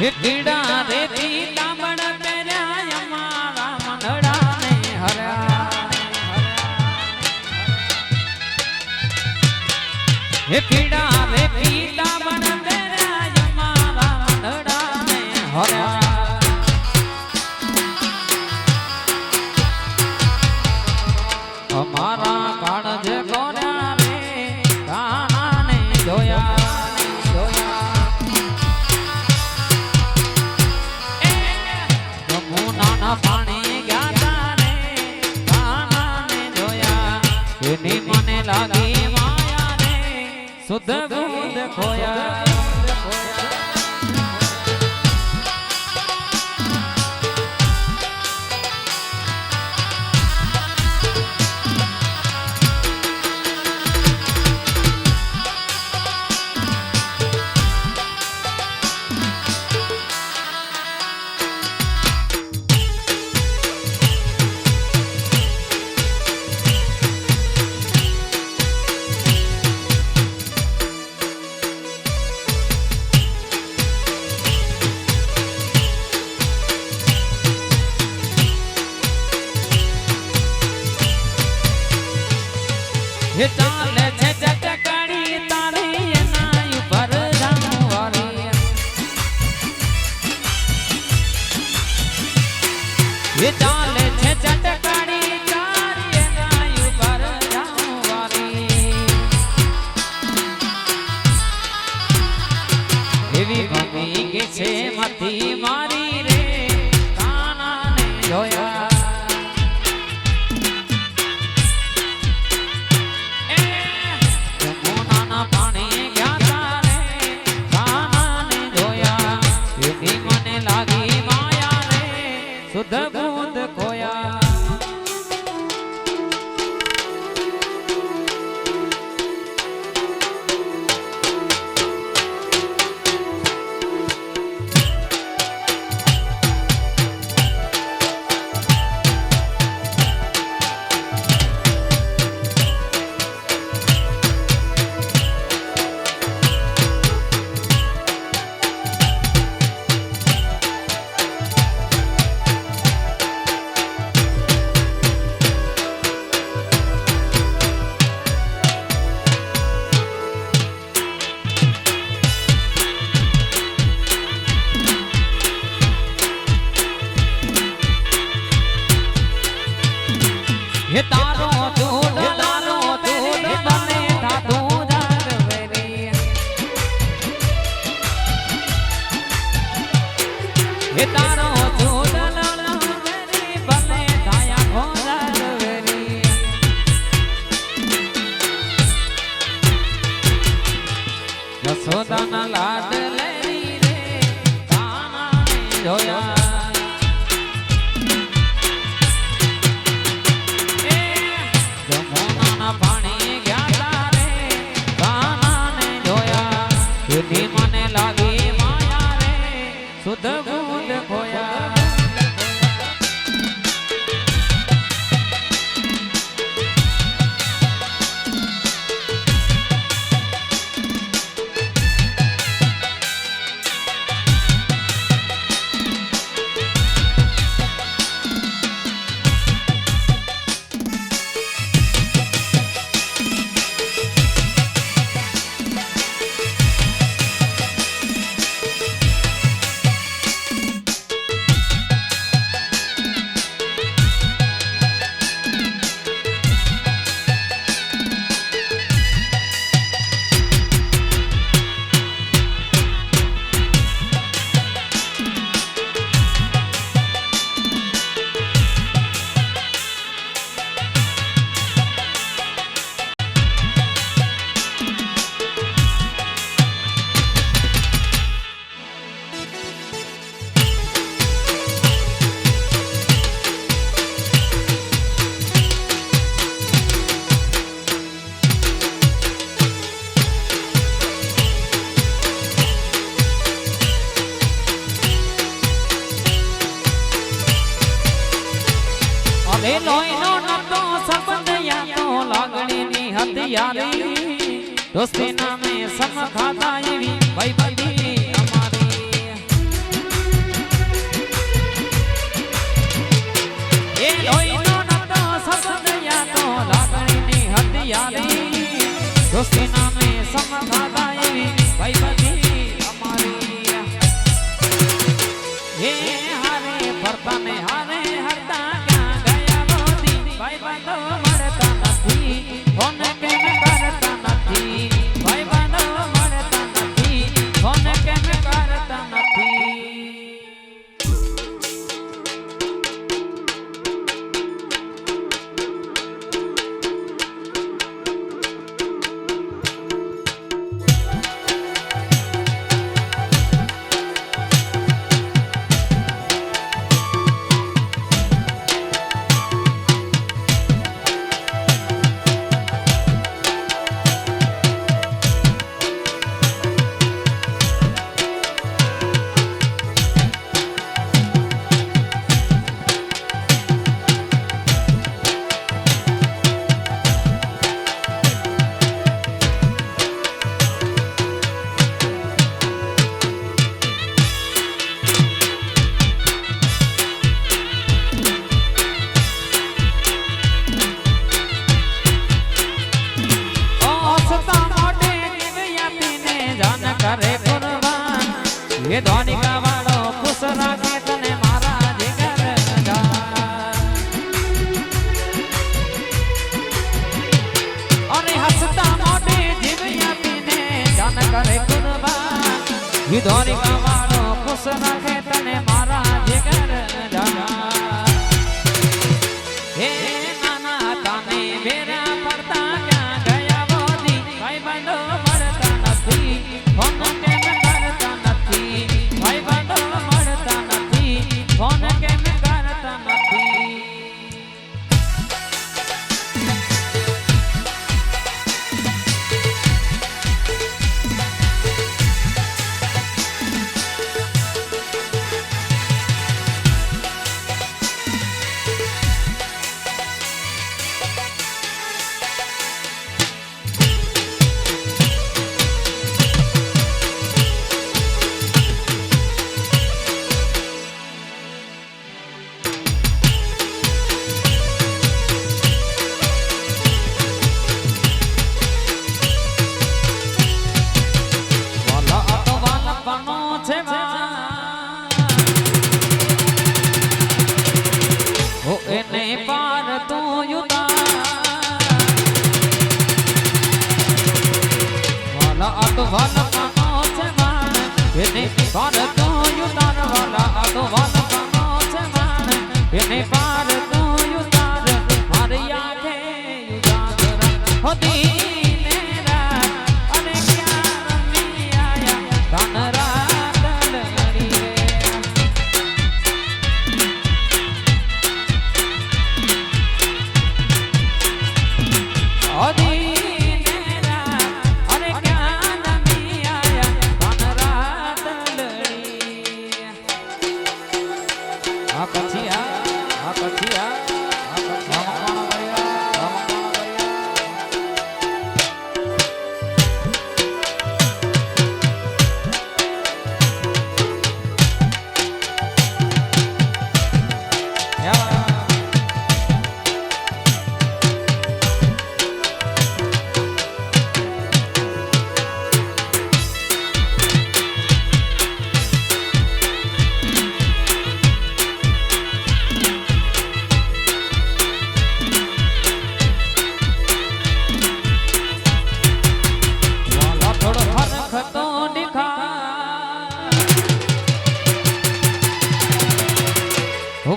વીડા રે પીતાંબળ પહેર્યા અમારા મંડળા ને હર્યા પીડા રે પીતાંબળ પહેર્યા અમારા મંડળા ને હર્યા અમારા કાળજ કોર્યા રે કાના ને જોયા પાણી ગયા રે કાના ને જોયા એની મને લાગી માયા રે શુદ્ધ બુદ્ધ ખોયા ये चाले छे चटकड़ी तारी एना ऊपर जामवारी ये चाले छे चटकड़ी तारी एना ऊपर जामवारी एवी भमी के छे मती मारी रे काना ने जोया पानी ગયા રે કાના ને જોયા એની મને લાગી માયા રે શુદ્ધ બુદ્ધ ખોયા ये तारो दूध लालो दूध बने धाधु जागवेरी ये तारो दूध लालो वेरी बने धाया हो जागवेरी यशोदा ना लाड लेरी रे काना ने जोया पानी ગયા રે કાના ને જોયા એની મને લાગી માયા રે શુદ્ધ બુદ્ધ ખોયા લોહીનો નતો સંબંધ યાતો લાગણીની હથિયારી દોસ્તી નામે સમ ખાતા એવી ભાઈ બધી અમારી જાન કરે કુરબાન એ દ્વારિકા વાળો ખુશ રાખે તને મારા જીગર અરે હસતા મોઢે જીવ આપીને જાન કરે કુરબાન એ દ્વારિકા વાળો ખુશ રાખે તને મારા જીગર હે નાના તાને મેરા પડતા ક્યાં ગયા મોદી ભાઈ બંધો મળતા નથી ફોન કેમ કરતા નથી ભાઈ બંધો મળતા નથી ફોન કેમ કરતા નથી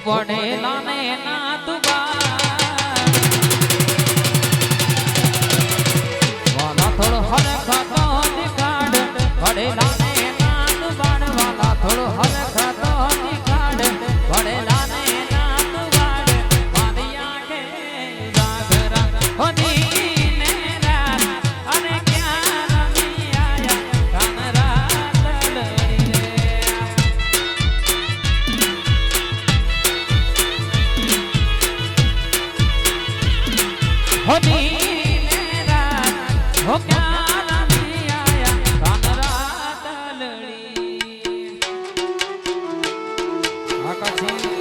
પડેલા ને ના તુબાર વાલા થોડો હરખાતો નિકાડ પડેલા ને ના તુબાર વાલા થોડો હરખાતો નિકાડ પડેલા ને ના તુબાર મારી આંખે જાગરા હોની ને રાત અને ક્યાં રમી આયા કાન રાત લડી રે હોની ને રાત હો ક્યાં રમી આયા કાન રાત લડી આકાશી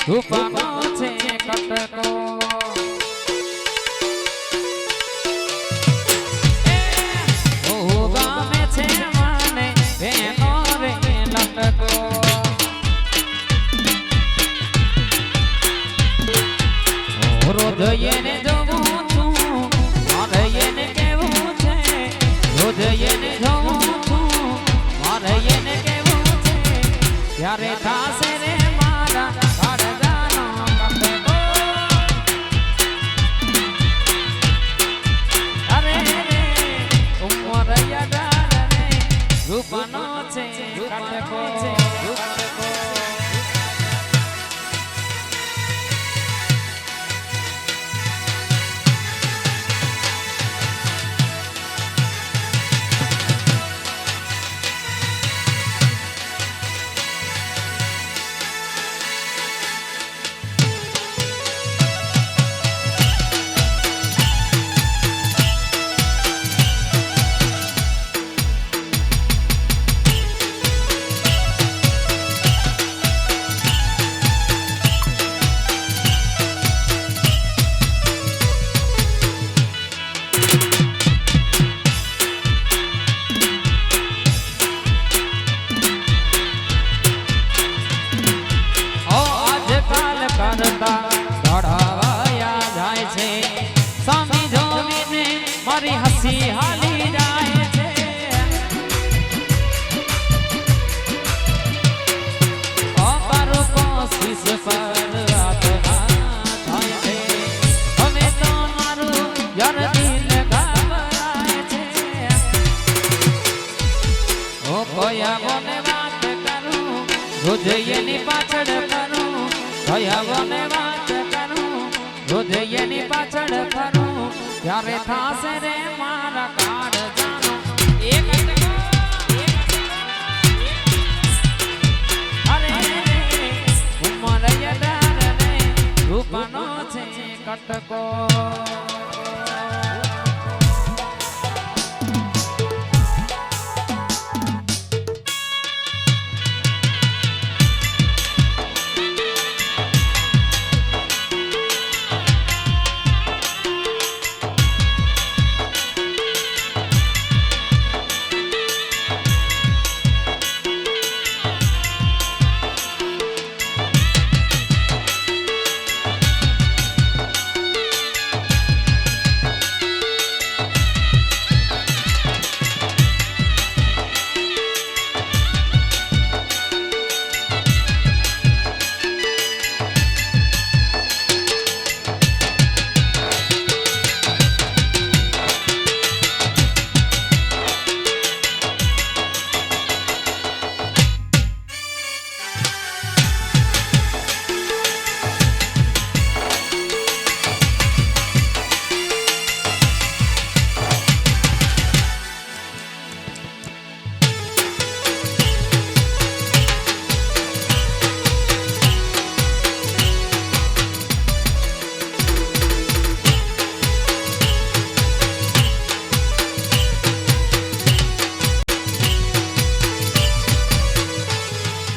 રૂપાનો છે કટકો ઓ ગામે છે મને એનો રે લટકો રોજ એને જોઉં છું મારે એને કેવું છે રોજ એને જોઉં છું મારે એને કેવું છે ત્યારે થાશે રે મારા ઉમર રૂપનો છે કટકો હસી હાલી જાય છે અપર કોશિશ પર થાય છે હવે તો મારું યાર દિલ ઘબરાય છે ઓ કોયાઓને વાત કરું રોજ એની પાછળ કરું કોયાઓને વાત કરું રોજ એની પાછળ કરું ત્યારે થાશે રે મારા કાળ જાનો એક અરે ઉમર યદાર રે રૂપનો છે કટકો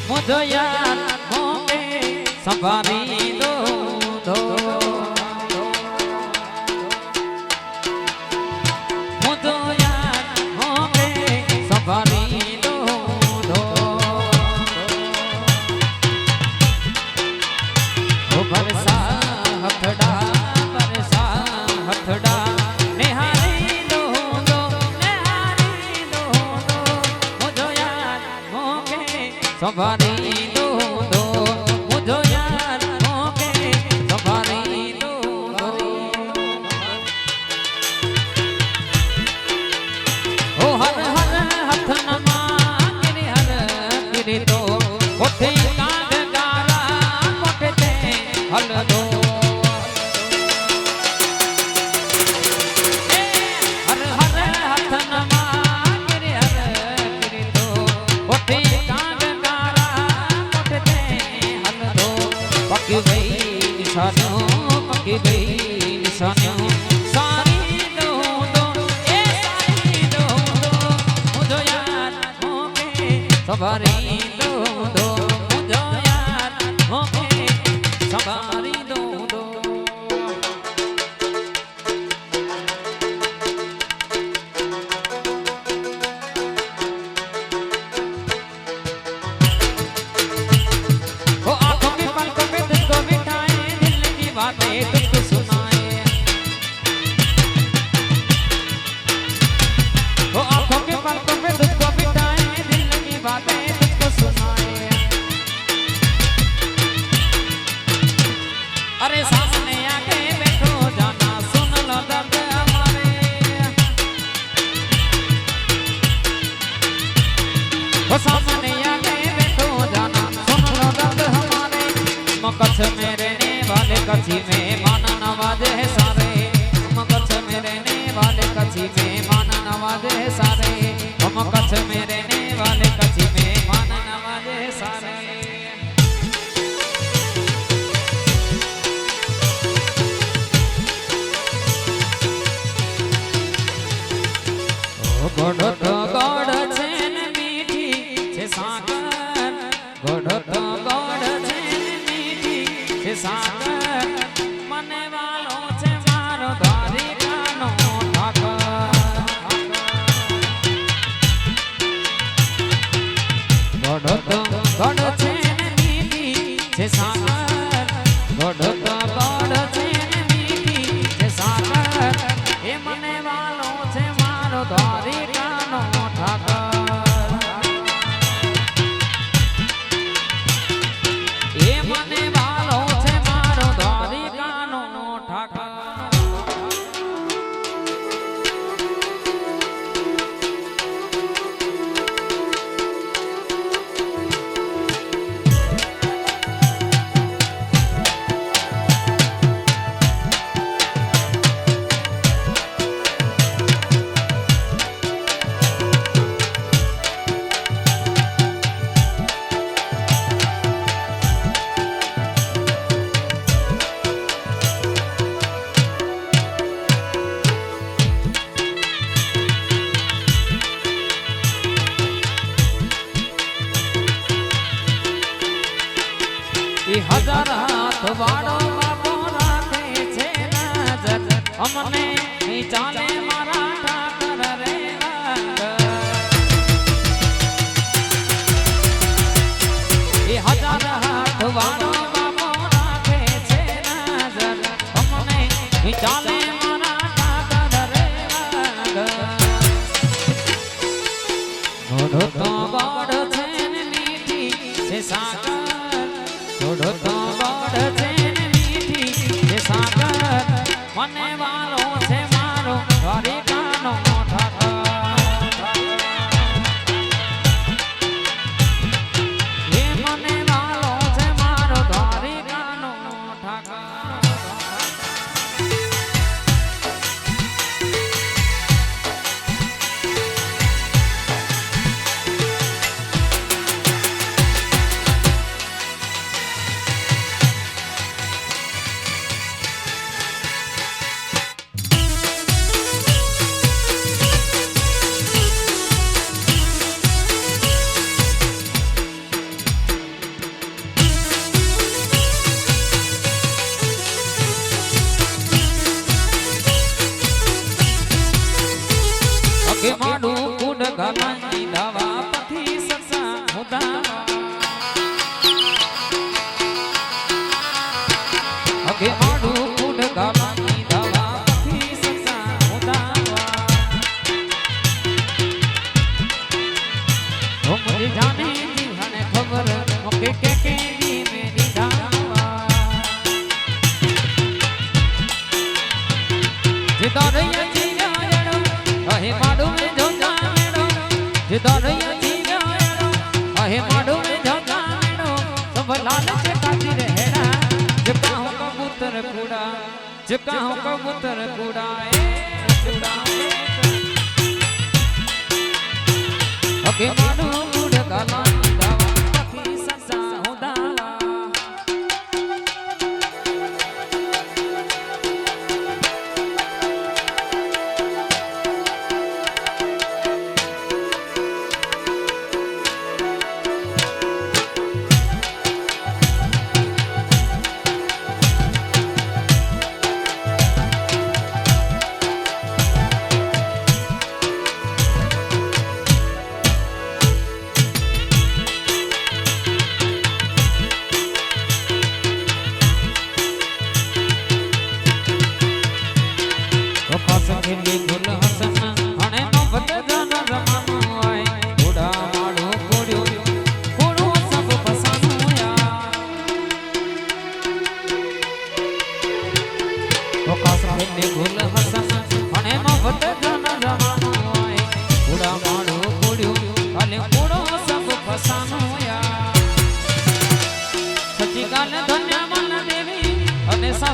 मुझो यार होंगे संभारी दो मुझो यार होंगे संभारी दो बरसा हथड़ा निहारी दो मुझो यार होंगे संभारी मुझो यार होके संभारी दो ओ हर हर हथ नमा गिरी हर गिरी तो कोठे कांग गारा कोठे ते हल दो हर हर हथ नमा गिरी हर गिरी तो कोठे पकी गई निशानियों सारी दो ए सारी दो मुझो यार होके सवारी दो मुझो यार होके सवारी दो तुझको सुनाए वो आंखों के पलकों पे तुझको बिठाए दिल की बातें तुझको वो सामने आके बैठो जाना सुन लो दर्द हमारे कच्छ में रहने वाले कच्ची में माना नवाजे है सारे हम कच्छ में रहने वाले कच्ची में माना नवाजे है सारे हम कच्छ में रहने वाले कच्ची में माना नवाजे है सारे गोड़ तो गोड़ छे ने मीठी छे सागर गोड़ तो गोड़ छे ने मीठी छे सागर मने वालो छे मारो द्वारिकानो ठाकर गोड़ तो गोड़ छे ने मीठी छे सागर गोड़ तो गोड़ छे ने मीठी छे सागर ए मने वालो छे मारो द्वारिकानो ठाकर ए मने वालो छे मारो द्वारिकानो ठाकर हजार हाथ वाड़ो बापो राखे छे नजर हमने नहीं चाले मारा ठाकर रे ये हजार हाथ वाड़ो बापो राखे छे नजर हमने नहीं चाले मारा ठाकर रे गोड़ तो गोड़ छे ने मीठी छे सागर गोड़ तो गोड़ छे ने मीठी छे सागर मने वालो छे मारो द्वारिकानो ठाकर ये मने वालो छे मारो द्वारिकानो ठाकर के माडू कुड गलानी दवा पथी ससा होदा अगे माडू कुड गलानी दवा पथी ससा होदा ओ मुझे जाने दी हने खबर ओके के दी मेरी दावा जिदारैया जिया जड़ो अहे माडू में जो जानेड़ो जिदारैया जिया जड़ो अहे माडू में जो जानेड़ो सब लाल से काजी रहेड़ा जकाहू कबूतर कूड़ा जकाहू कबूतर कूड़ा ए कूड़ा अगे माडू कूड़ गलानी दावा पथी ससा होदा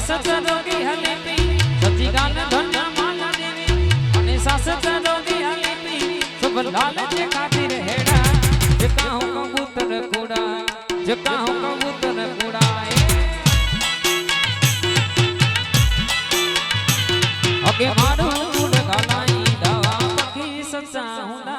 રોગી હલીપી સચી ગાલ ધન માલા દેવી અને સાસત રોગી હલીપી સુબ લાલ જે ખાतिर हेड़ा जका हूं कबूतर कूड़ा जका हूं कबूतर कूड़ा अगे मारू कूड़ गालाई दवा पखी सच्चा हुंदा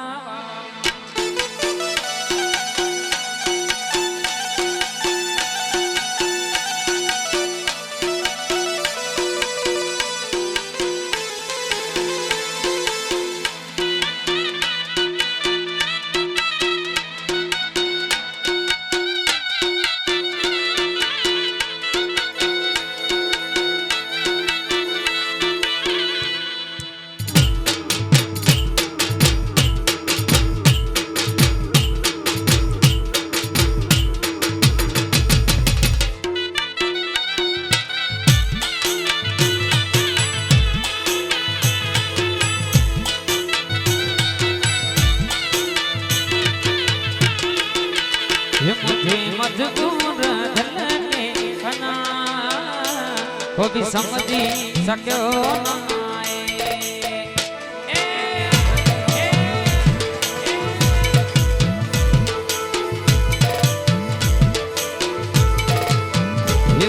मुझे मजबूर धलने बना को भी समझी सक्यो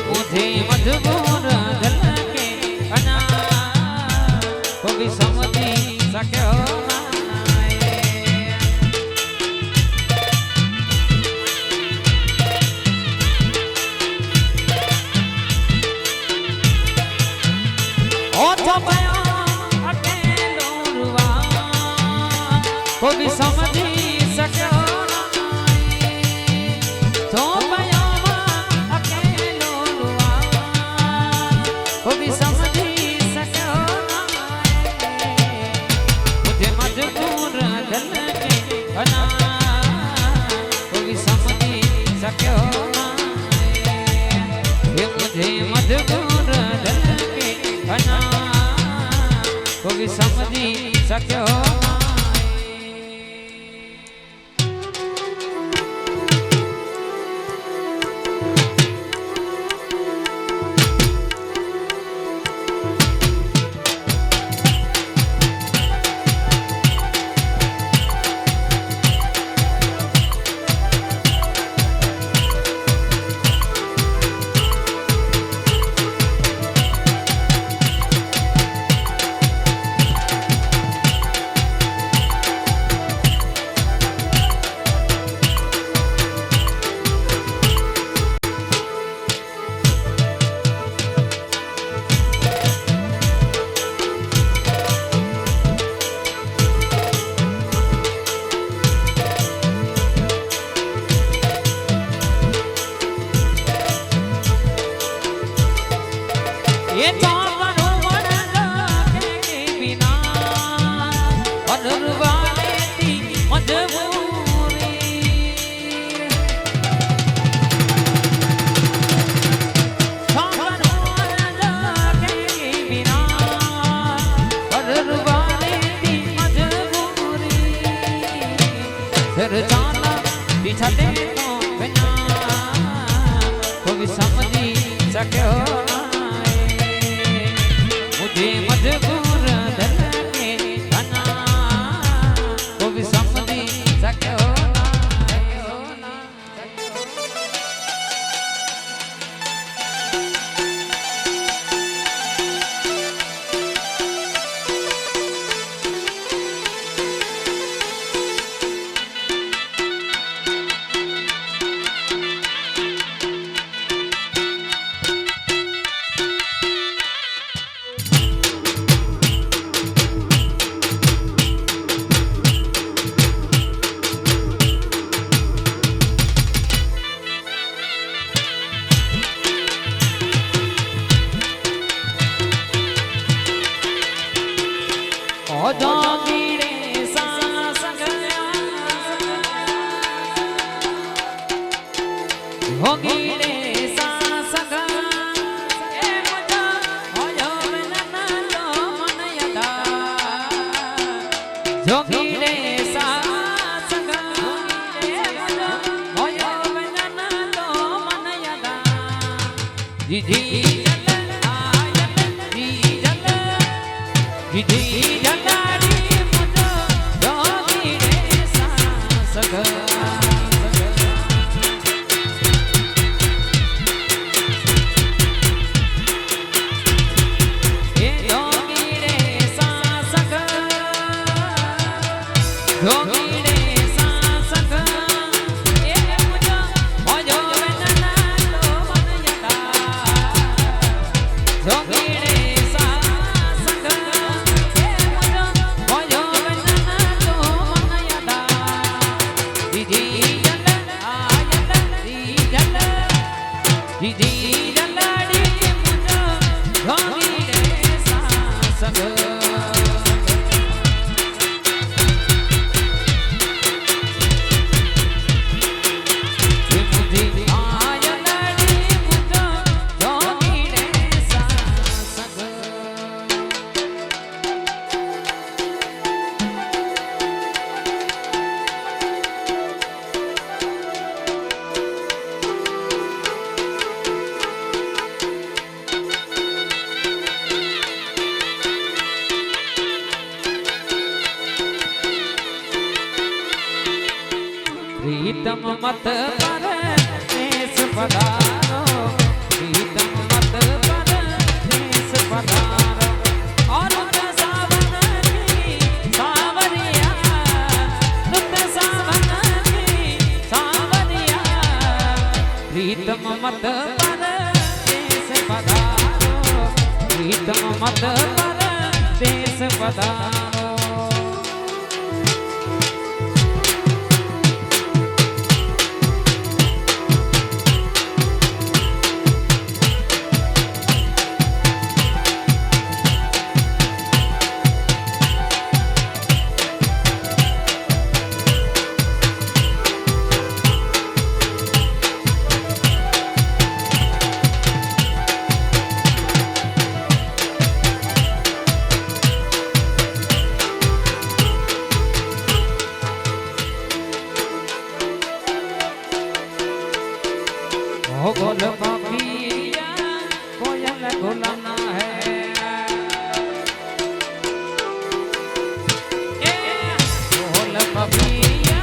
मुझे मजबूर धलने बना को भी समझी सक्यो को भी समझी सक्यो तो पयामा अकेलो रुआ को भी समझी सक्यो मुझे मजबूर दिल के बना को भी समझी सक्यो ये मुझे मजबूर दिल के बना को भी समझी सक्यो ये चावरो वरला के बिना वरवाले दी मजबूरी चावरो वरला के बिना वरवाले दी मजबूरी सिर जाना बिछड़े तो बिना कोई समझी सक्यो मजबूर दिल के बना को भी समझी सक्यो जोगीरे सांसंग होगीरे सांसंग ए मुझा होयो बिना तो मन यदा जोगीरे सांसंग ए मुझा होयो बिना तो मन यदा जी जी જોગીડે સાસંગ એ મુજો મોજો વેદના તો મન યદા જોગીડે સાસંગ એ મુજો મોજો વેદના તો મન યદા દીદી જલ આયલ દીદી જલડી મુજો જોગીડે સાસંગ प्रीतम मत पर देश पधारो प्रीतम मत पर देश पधारो और सावन की सावरिया दुत सावन की सावरिया प्रीतम मत पर देश पधारो प्रीतम मत पर देश पधारो गोल बापिया कोयल गुलाना है गोल बापिया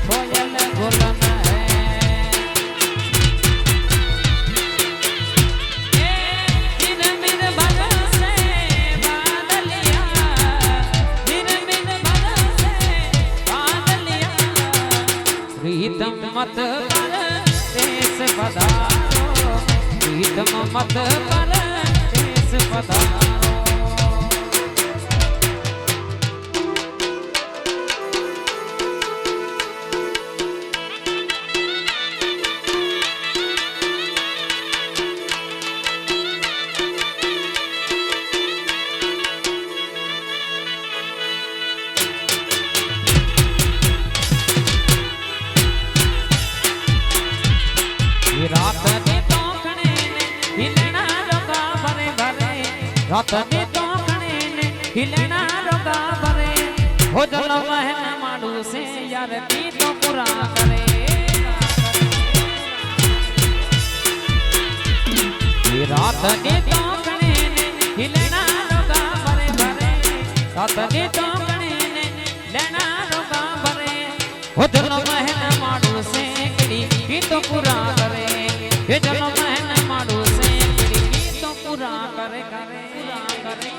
कोयल गुलाना है दिन दिन बरसे बादलिया दिन दिन बरसे बादलिया प्रीतम मत पर देश पधारो प्रीतम मत पर देश पधारो रात ने तोखने ने हिलना रोगा भरे भरे रात ने तोखने ने हिलना रोगा भरे हो जल महन माडू से यार की तो पूरा करे रात ने तोखने ने हिलना रोगा भरे भरे रात ने तोखने ने लेना रोगा भरे हो जल महन माडू से की तो पूरा करे ये जलो महन माडू से की तो पूरा करे करे करे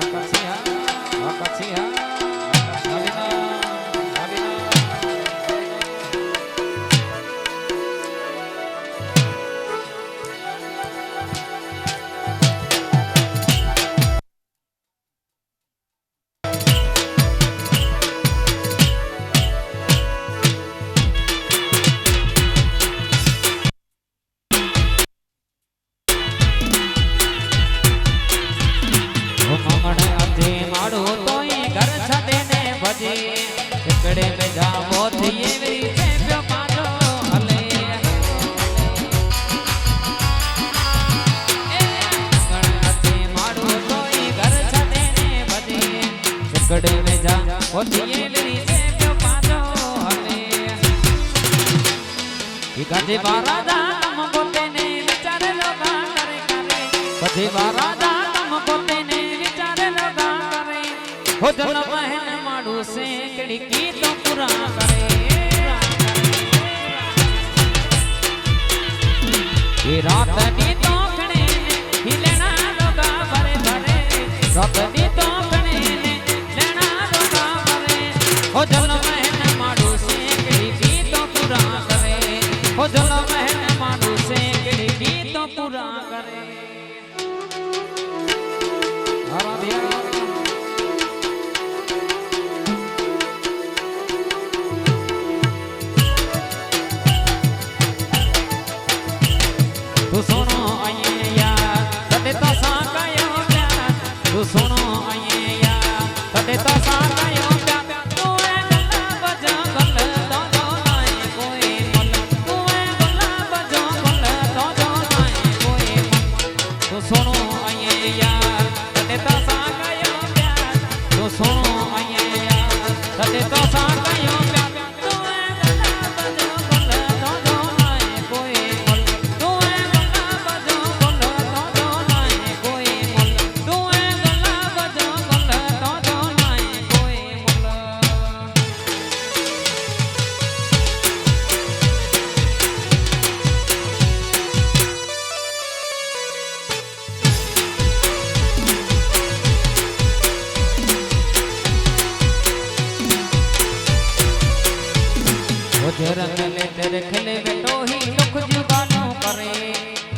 आकाशिया आकाशिया नवीना नवीना एकड़े में जामो थिए मेरी प्यो पानो हले गणते माडो तोई घर छडे ने बजे एकड़े में जामो थिए मेरी प्यो पानो हले ई गाजे बारादा तम गोते ने विचार लोगा करे करे बजे बारादा तम गोते ने विचार लोगा करे हो जल महन माडू से की तो पूरा करे ये रात नी तो खणे हिलना लोगा भरे भरे रात नी तो खणे लेना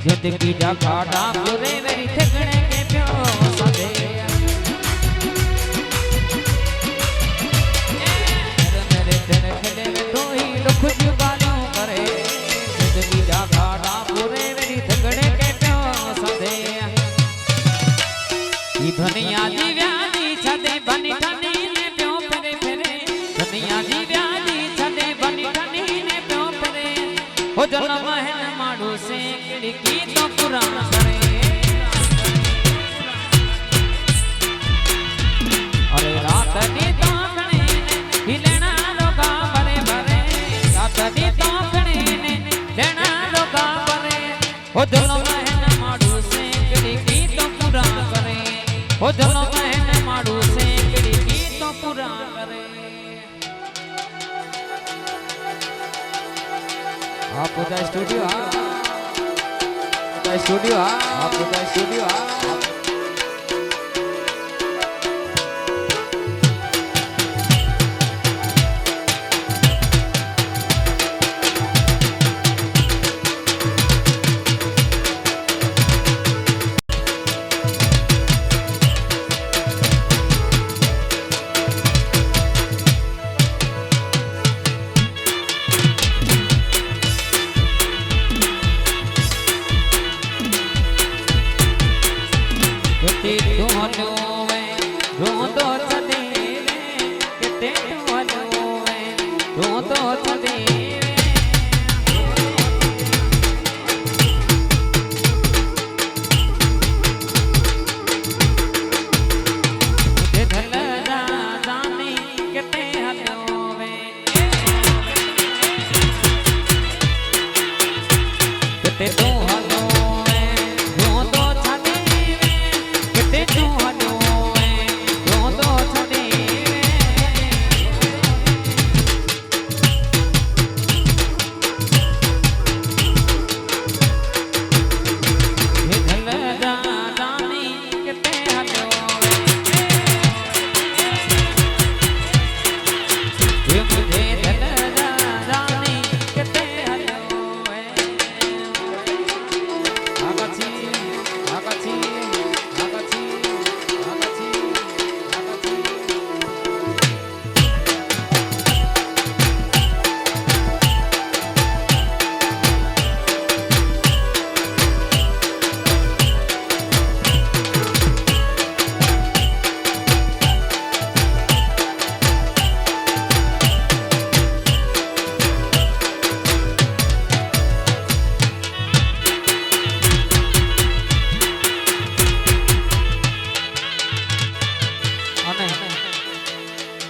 जिंदगी जा खाड़ा पूरे मेरी ठगने के प्यो सदे मेरे तेरे खले में तो ही दुख जुबानों करे जिंदगी जा खाड़ा पूरे मेरी ठगने के प्यो सदे ये धनिया दी व्याधी सदे बनी ठनी ने प्यो परे परे धनिया दी व्याधी सदे बनी ठनी ने प्यो परे हो जन्म है माडू से की तो पुराण करे अरे रात दी तो कणे ने लेना लोगा भरे भरे रात दी तो कणे ने लेना लोगा भरे हो जलो महन माडू से की तो पुराण करे हो जलो महन माडू से की तो पुराण करे आप उधर स्टूडियो स्टूडियो आपको स्टूडियो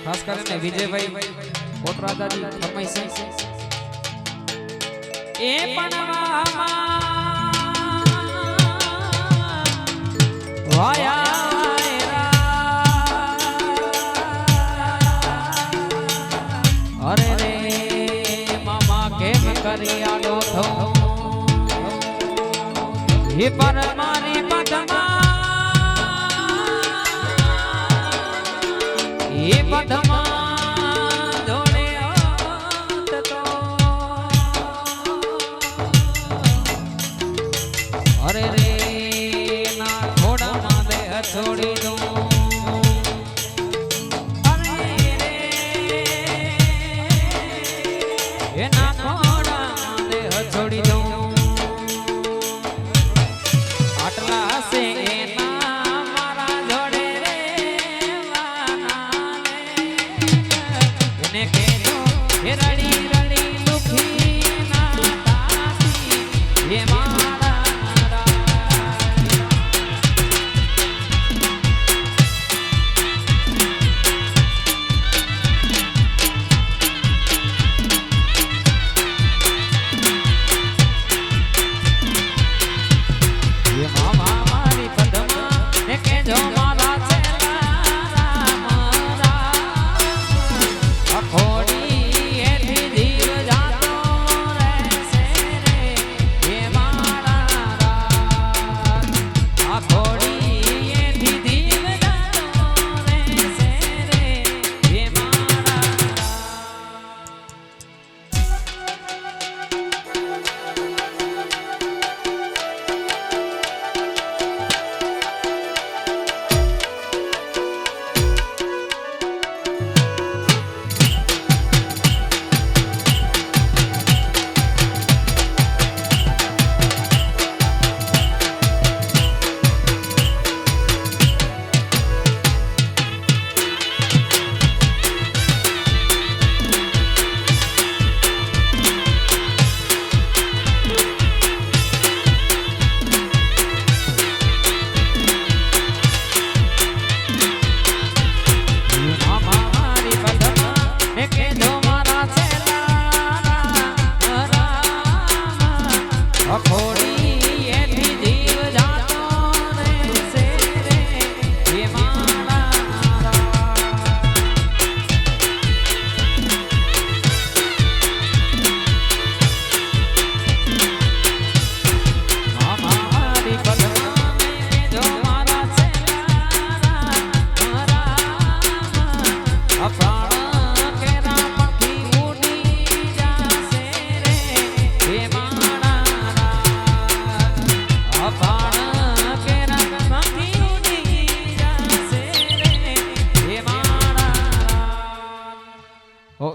खास करने विजय भाई कोटराजा जी फरमाई से ए पणवा वाया अरे रे मामा के करिया लो थो ये पर मारी पदमा ये पदमा जोड़े आत तो अरे रे ना थोड़ा ना दे छोड़ी दो अरे रे ये ना थोड़ा ना दे छोड़ी दो आटला से ना मारा जोड़े रड़ी रड़ी दुखी ना ताती ये मारा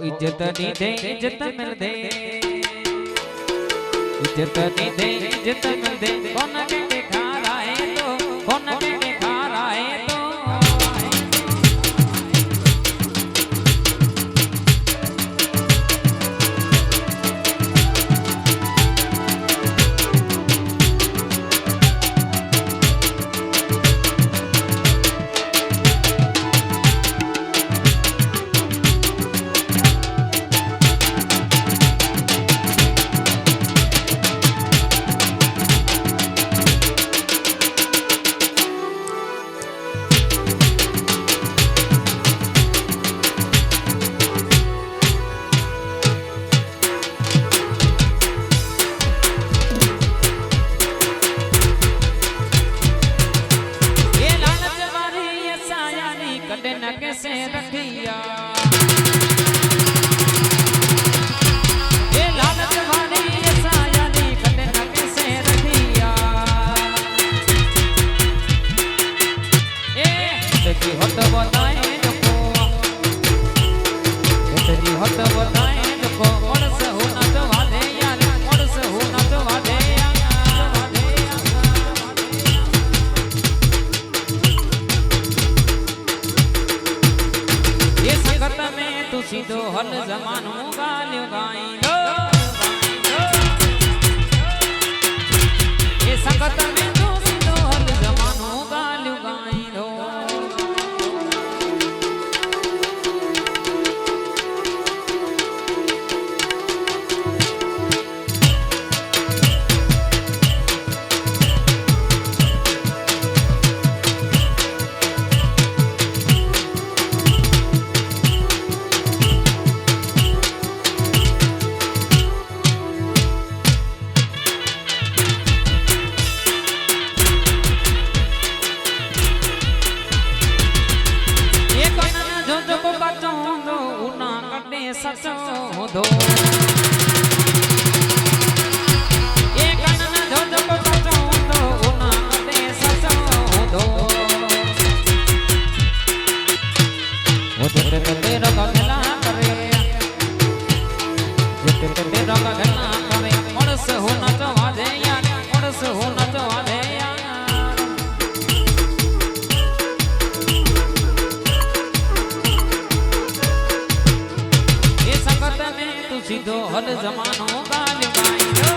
इज्जत नी दे इज्जत मिल दे इज्जत नी दे इज्जत मिल दे कौन के खा रहा तो कौन के खा रहा तो कैसे रखिया ये लालच वाली ये सायानी कटे न कैसे रखिया ए देखी होत बताए जको तेरी होत बताए जको मोड़स हो न तो वादे यार मोड़स हो न तो वादे सीधो हल जमानो गालियो गाई दो ये संगत में तू सीधो हल जमानो गालियो गाई दो सचो दो एक अनन जो जो सचो दो उना दे सचो दो वो तेरे तेरा गला करे ये तेरे तेरा गला करे मोड़स होना तो वादे यार मोड़स होना तो वादे सीधो हल जमानो गाल गाई दो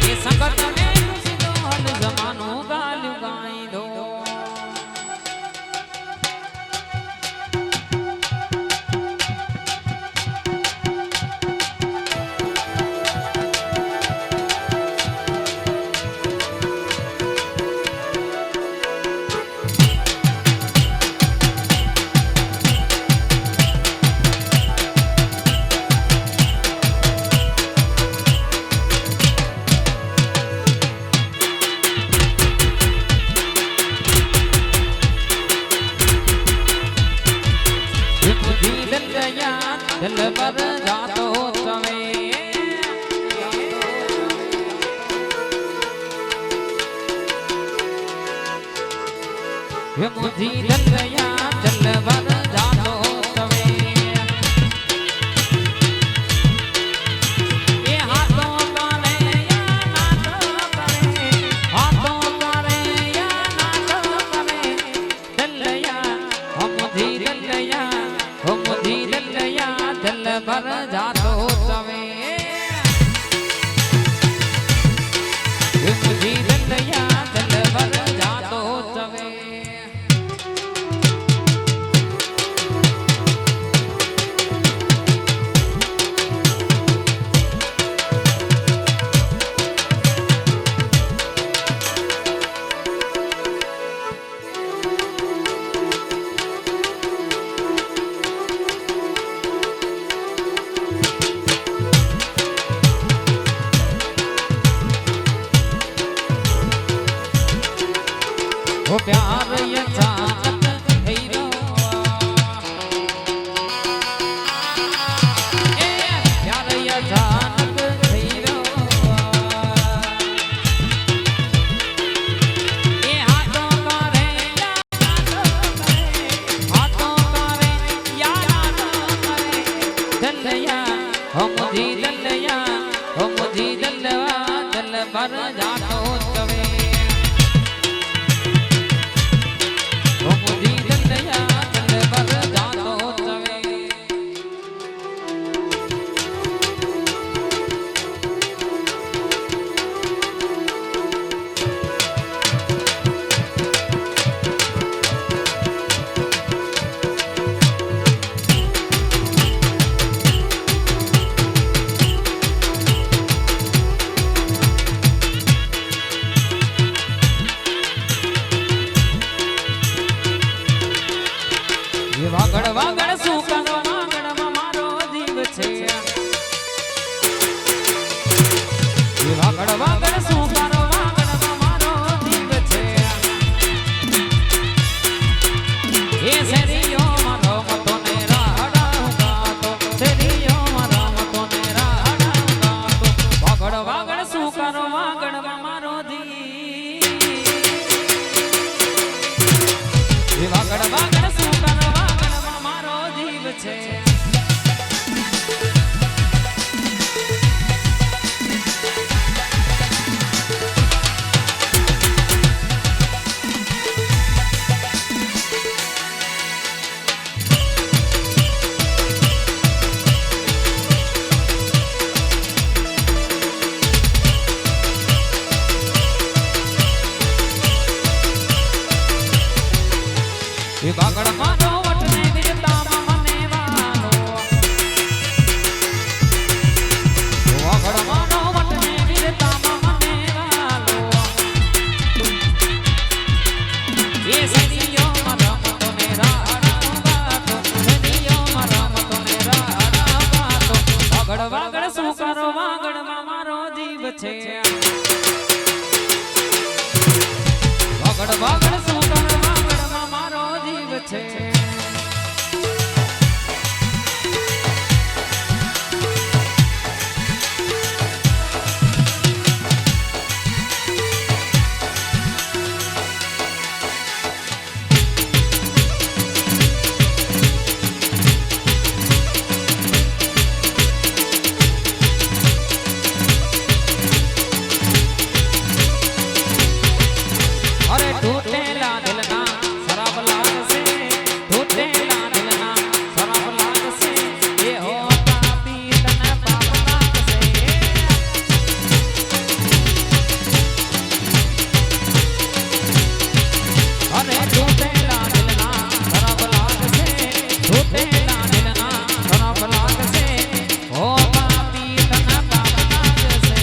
ये संगत में सीधो हल जमानो गाल गाई दो दिल पर जातो तवे ये मुझी दिलया दिल पर जातो तवे ये हाथों करे या नाथ करे हाथों करे या नाथ करे दिलया हम मुझी दिलया हम मुझी दिलया दिल भर जातो तवे मुझी दिलया दिल भर जातो तवे એ વાગડ વાગડ શું કરો વાગડમાં મારો જીવ છે એ વાગડ વાગડ શું કરો વાગડમાં મારો જીવ છે એ શેરીઓ મારો મતો ને રાડા ગાતો શેરીઓ મારા મતો ને રાડા ગાતો વાગડ વાગડ શું કરો વાગડમાં મારો જીવ એ વાગડ વાગડ શું કરો વાગડમાં મારો જીવ છે એ વાગડ મારો વટને વીરતામાં મને વાલો વાગડ મારો વટને વીરતામાં મને વાલો એ સદીઓ મારા મતોને રાડા ગાતો સદીઓ મારા મતોને રાડા ગાતો વાગડ વાગડ શું કરો વાગડમાં મારો જીવ છે વાગડ વાગડ શું કરો વાગડમાં મારો જીવ છે અરે તૂટેલા દિલના શરાબ લાગશે તૂટેલા દિલના શરાબ લાગશે એ હો પાપી તને પાપ લાગશે અરે તૂટેલા દિલના શરાબ લાગશે તૂટેલા દિલના શરાબ લાગશે હો પાપી તને પાપ લાગશે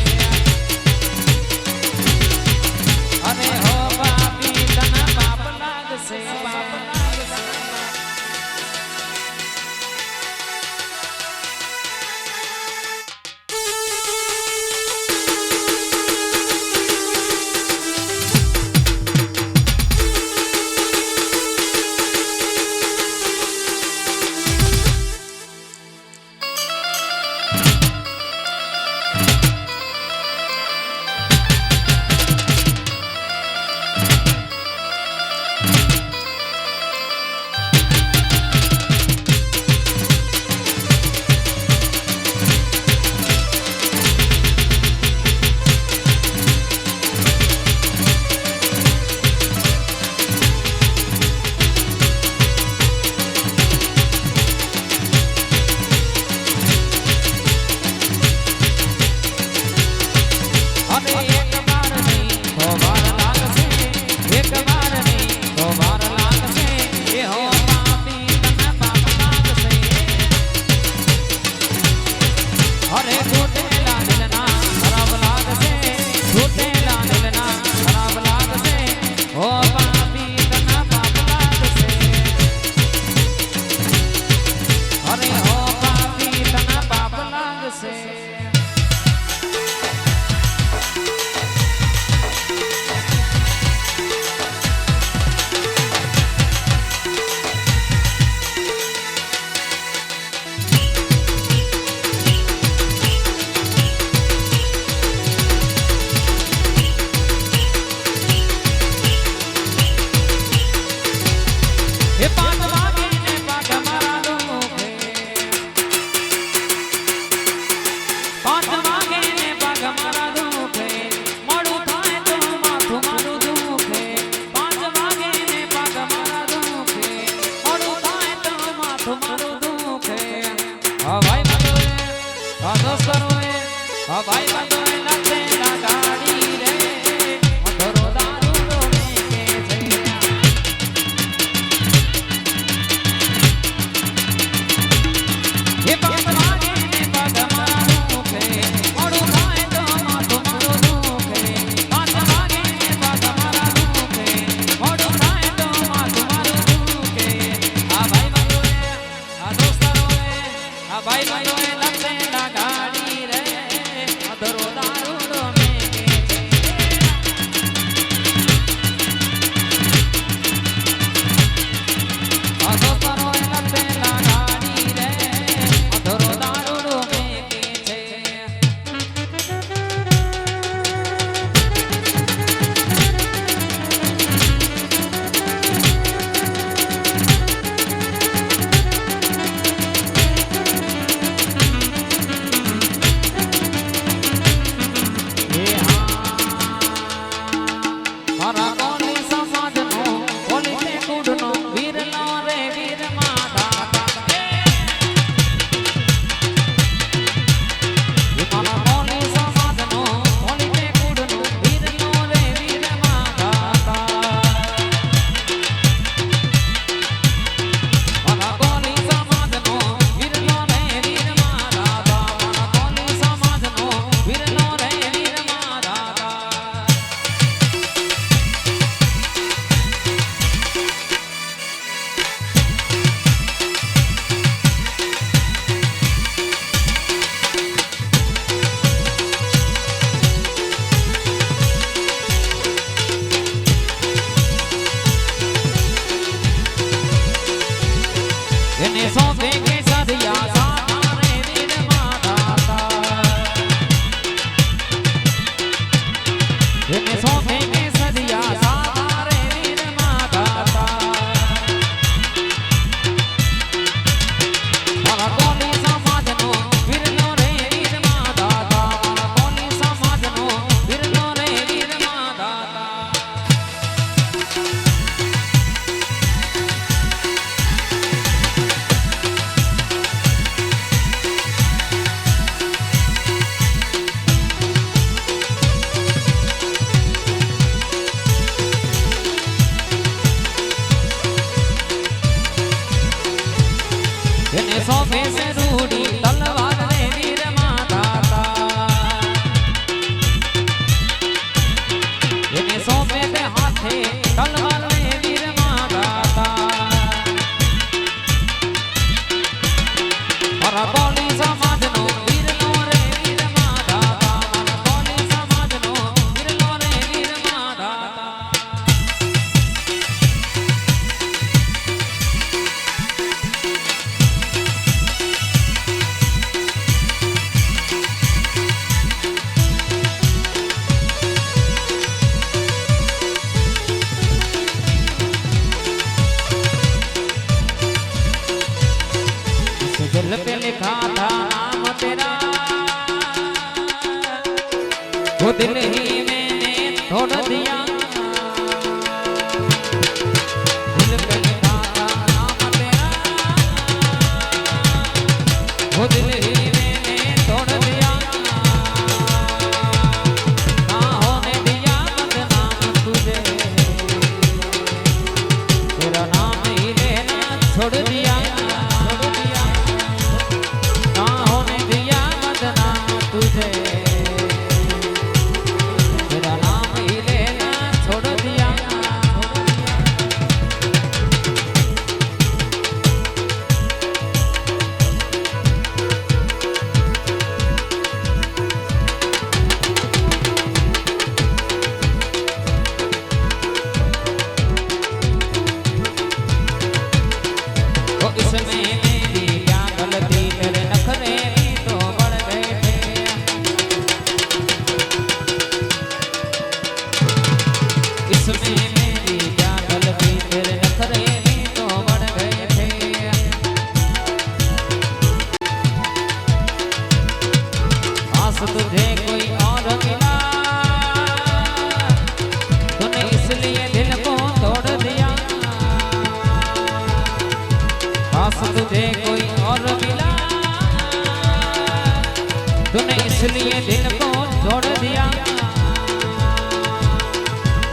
અરે હો પાપી તને પાપ લાગશે પાપ લાગશે એને સોંપે કેસરિયા સાધા રે વીર માતા એને સોંપે કેસરિયા સાધા રે વીર માતા મારા કોલી સમાજનો વીરનો રે વીર માતા મારા કોલી સમાજનો વીરનો રે વીર માતા એને સોંપે છે રૂડી તલવાર રે વીર માતા એને સોંપે તે હાથે તલવાર રે વીર માતા મારા કોલી સમાજનો વીરનો રે વીર માતા મારા કોલી સમાજનો વીરનો રે વીર માતા दिल पे लिखा था नाम तेरा वो दिल ही मैंने तोड़ दिया दिल पे लिखा था नाम तेरा वो दिल ही मैंने तोड़ दिया ना होने दिया बदनाम तुझे तेरा नाम ही लेना छोड़ दिया तुझे तेरा नाम ही लेना छोड़ दिया तो इसमें मेरी क्या गलती तेरे नखरे तो बढ़ गए थे इसमें मेरी क्या गलती तेरे नखरे तो बढ़ गए थे आस तुझे कोई और मिला तूने इसलिए दिल को तोड़ दिया आस तुझे कोई और मिला तूने इसलिए दिल को तोड़ दिया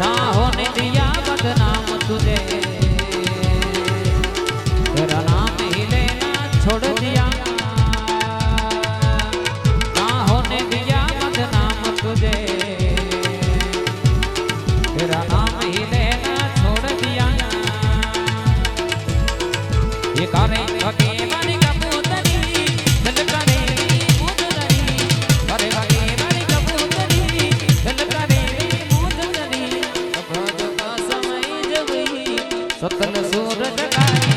ना होने दिया बदनाम तुझे तेरा नाम ही लेना छोड़ दिया ना होने दिया बदनाम तुझे तेरा नाम ही लेना छोड़ दिया ये करे भगे बड़ी कबूतरी दिल करे मुजरी करे भगे बड़ी कबूतरी दिल करे मुजरी अब का समय जब ही सतन सूरज गाई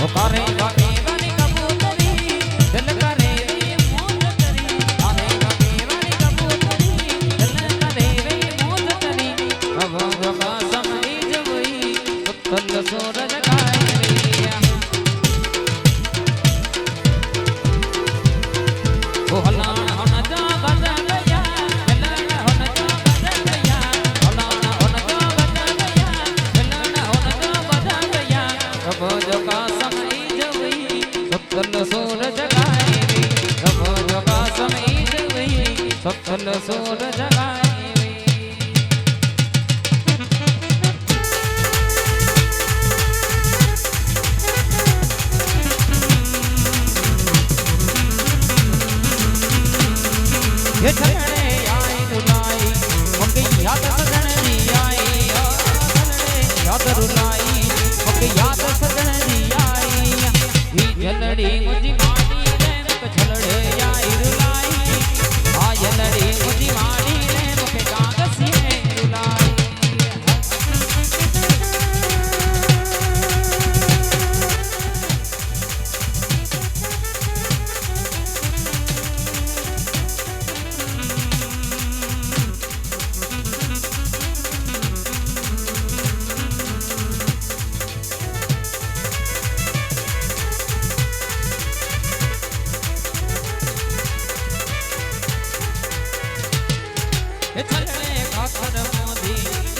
ओ करे भगे बड़ी कबूतरी दिल करे मुजरी करे भगे बड़ी कबूतरी दिल करे मुजरी अब का समय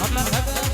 આપણા સગા